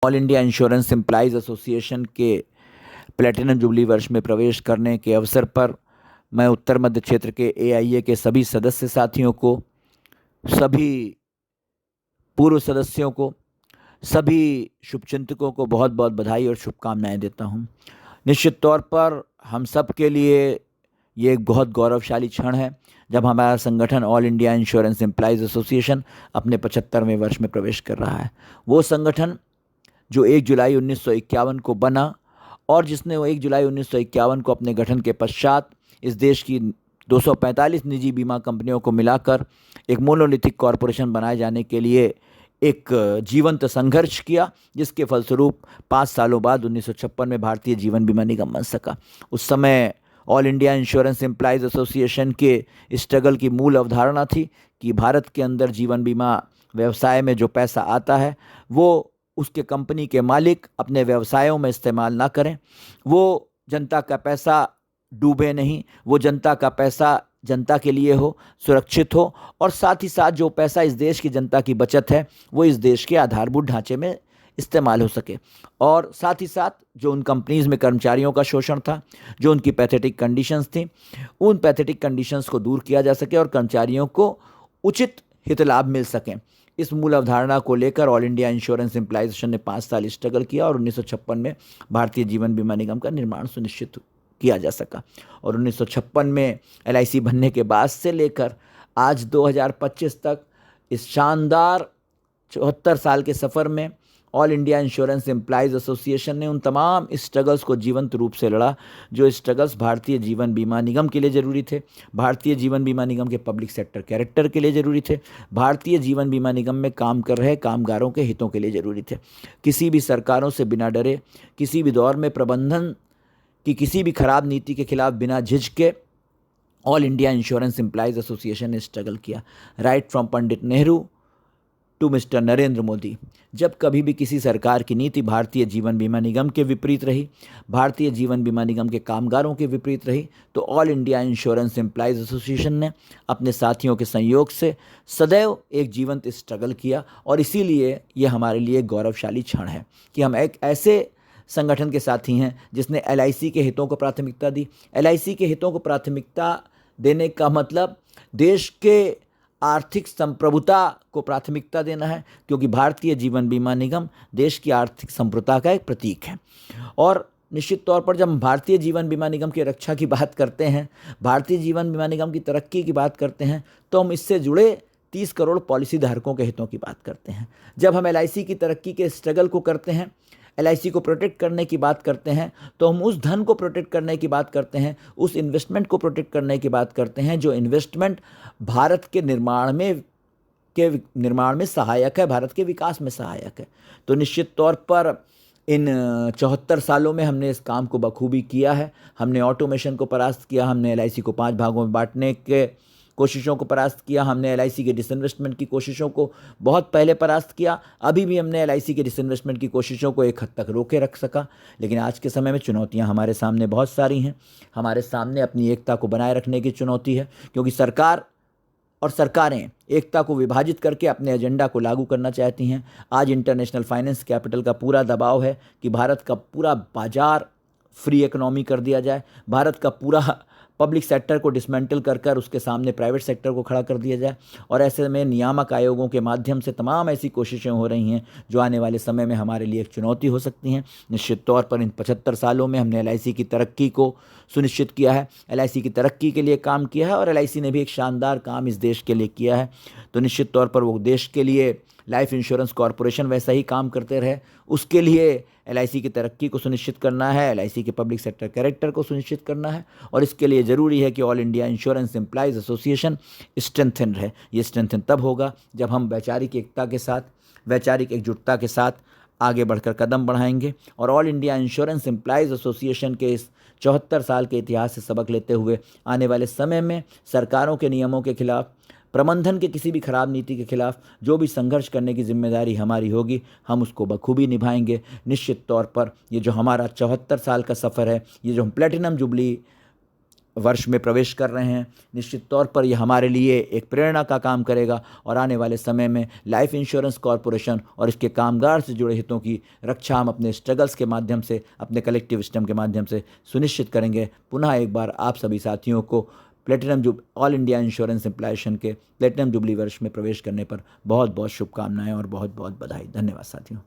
All India Insurance Employees association के platinum jubilee वर्ष में प्रवेश करने के अवसर पर मैं उत्तर मध्य क्षेत्र के एआईए के सभी सदस्य साथियों को, सभी पूर्व सदस्यों को, सभी शुभचिंतकों को बहुत बहुत बधाई और शुभकामनाएं देता हूं। निश्चित तौर पर हम सब के लिए ये एक बहुत गौरवशाली क्षण है जब हमारा संगठन all India Insurance Employees association अपने 75वें वर्ष में प्रवेश कर रहा है। वो संगठन जो 1 जुलाई 1951 को बना और जिसने 1 जुलाई 1951 को अपने गठन के पश्चात इस देश की 245 निजी बीमा कंपनियों को मिलाकर एक मोनोलिथिक कॉरपोरेशन बनाए जाने के लिए एक जीवंत संघर्ष किया, जिसके फलस्वरूप 5 सालों बाद 1956 में भारतीय जीवन बीमा निगम बन सका। उस समय all India Insurance Employees association के स्ट्रगल की मूल अवधारणा थी कि भारत के अंदर जीवन बीमा व्यवसाय में जो पैसा आता है वो उसके कंपनी के मालिक अपने व्यवसायों में इस्तेमाल ना करें, वो जनता का पैसा डूबे नहीं, वो जनता का पैसा जनता के लिए हो, सुरक्षित हो, और साथ ही साथ जो पैसा इस देश की जनता की बचत है वो इस देश के आधारभूत ढांचे में इस्तेमाल हो सके। और साथ ही साथ जो उन कंपनीज़ में कर्मचारियों का शोषण था, जो उनकी पैथेटिक कंडीशंस थी, उन पैथेटिक कंडीशंस को दूर किया जा सके और कर्मचारियों को उचित हित लाभ मिल सकें। इस मूल अवधारणा को लेकर all India insurance employees association ने 5 साल स्ट्रगल किया और 1956 में भारतीय जीवन बीमा निगम का निर्माण सुनिश्चित किया जा सका। और 1956 में एलआईसी बनने के बाद से लेकर आज 2025 तक इस शानदार 74 साल के सफ़र में all India Insurance Employees Association ने उन तमाम स्ट्रगल्स को जीवंत रूप से लड़ा जो स्ट्रगल्स भारतीय जीवन बीमा निगम के लिए ज़रूरी थे, भारतीय जीवन बीमा निगम के पब्लिक सेक्टर कैरेक्टर के लिए ज़रूरी थे, भारतीय जीवन बीमा निगम में काम कर रहे कामगारों के हितों के लिए ज़रूरी थे। किसी भी सरकारों से बिना डरे, किसी भी दौर में प्रबंधन की किसी भी खराब नीति के खिलाफ बिना झिझके All India Insurance Employees Association ने स्ट्रगल किया। Right from Pandit Nehru to mister Narendra Modi, जब कभी भी किसी सरकार की नीति भारतीय जीवन बीमा निगम के विपरीत रही, भारतीय जीवन बीमा निगम के कामगारों के विपरीत रही, तो all India Insurance Employees Association ने अपने साथियों के संयोग से सदैव एक जीवंत स्ट्रगल किया। और इसीलिए ये हमारे लिए एक गौरवशाली क्षण है कि हम एक ऐसे संगठन के साथी हैं जिसने एलआईसी के हितों को प्राथमिकता दी। एलआईसी के हितों को प्राथमिकता देने का मतलब देश के आर्थिक संप्रभुता को प्राथमिकता देना है, क्योंकि भारतीय जीवन बीमा निगम देश की आर्थिक संप्रभुता का एक प्रतीक है। और निश्चित तौर पर जब हम भारतीय जीवन बीमा निगम की रक्षा की बात करते हैं, भारतीय जीवन बीमा निगम की तरक्की की बात करते हैं, तो हम इससे जुड़े 30 करोड़ पॉलिसी धारकों के हितों की बात करते हैं। जब हम एलआईसी की तरक्की के स्ट्रगल को करते हैं, एलआईसी को प्रोटेक्ट करने की बात करते हैं, तो हम उस धन को प्रोटेक्ट करने की बात करते हैं, उस इन्वेस्टमेंट को प्रोटेक्ट करने की बात करते हैं जो इन्वेस्टमेंट भारत के निर्माण में सहायक है, भारत के विकास में सहायक है। तो निश्चित तौर पर इन 74 सालों में हमने इस काम को बखूबी किया है। हमने ऑटोमेशन को परास्त किया, हमने एलआईसी को 5 भागों में बांटने के कोशिशों को परास्त किया, हमने एलआईसी के डिसइन्वेस्टमेंट की कोशिशों को बहुत पहले परास्त किया। अभी भी हमने एलआईसी के डिसइन्वेस्टमेंट की कोशिशों को एक हद तक रोके रख सका, लेकिन आज के समय में चुनौतियां हमारे सामने बहुत सारी हैं। हमारे सामने अपनी एकता को बनाए रखने की चुनौती है, क्योंकि सरकार और सरकारें एकता को विभाजित करके अपने एजेंडा को लागू करना चाहती हैं। आज इंटरनेशनल फाइनेंस कैपिटल का पूरा दबाव है कि भारत का पूरा बाजार फ्री इकोनॉमी कर दिया जाए, भारत का पूरा पब्लिक सेक्टर को डिसमेंटल कर कर उसके सामने प्राइवेट सेक्टर को खड़ा कर दिया जाए। और ऐसे में नियामक आयोगों के माध्यम से तमाम ऐसी कोशिशें हो रही हैं जो आने वाले समय में हमारे लिए एक चुनौती हो सकती हैं। निश्चित तौर पर इन 75 सालों में हमने एलआईसी की तरक्की को सुनिश्चित किया है, एलआईसी की तरक्की के लिए काम किया है, और एलआईसी ने भी एक शानदार काम इस देश के लिए किया है। तो निश्चित तौर पर वो देश के लिए लाइफ इंश्योरेंस कॉरपोरेशन वैसा ही काम करते रहे, उसके लिए एलआईसी की तरक्की को सुनिश्चित करना है, एलआईसी के पब्लिक सेक्टर कैरेक्टर को सुनिश्चित करना है, और इसके लिए ज़रूरी है कि all India Insurance Employees association strengthen रहे। ये स्ट्रेंथन तब होगा जब हम वैचारिक एकता के साथ, वैचारिक एकजुटता के साथ आगे बढ़कर कदम बढ़ाएंगे। और all India Insurance Employees association के इस 74 साल के इतिहास से सबक लेते हुए आने वाले समय में सरकारों के नियमों के खिलाफ, प्रबंधन के किसी भी खराब नीति के खिलाफ जो भी संघर्ष करने की जिम्मेदारी हमारी होगी, हम उसको बखूबी निभाएंगे। निश्चित तौर पर ये जो हमारा 74 साल का सफ़र है, ये जो हम प्लेटिनम जुबली वर्ष में प्रवेश कर रहे हैं। निश्चित तौर पर यह हमारे लिए एक प्रेरणा का काम करेगा और आने वाले समय में लाइफ इंश्योरेंस कॉरपोरेशन और इसके कामगार से जुड़े हितों की रक्षा हम अपने स्ट्रगल्स के माध्यम से, अपने कलेक्टिव सिस्टम के माध्यम से सुनिश्चित करेंगे। पुनः एक बार आप सभी साथियों को ऑल इंडिया इंश्योरेंस एम्प्लॉयशन के प्लेटिनम जुबली वर्ष में प्रवेश करने पर बहुत बहुत शुभकामनाएं और बहुत बहुत बधाई। धन्यवाद साथियों।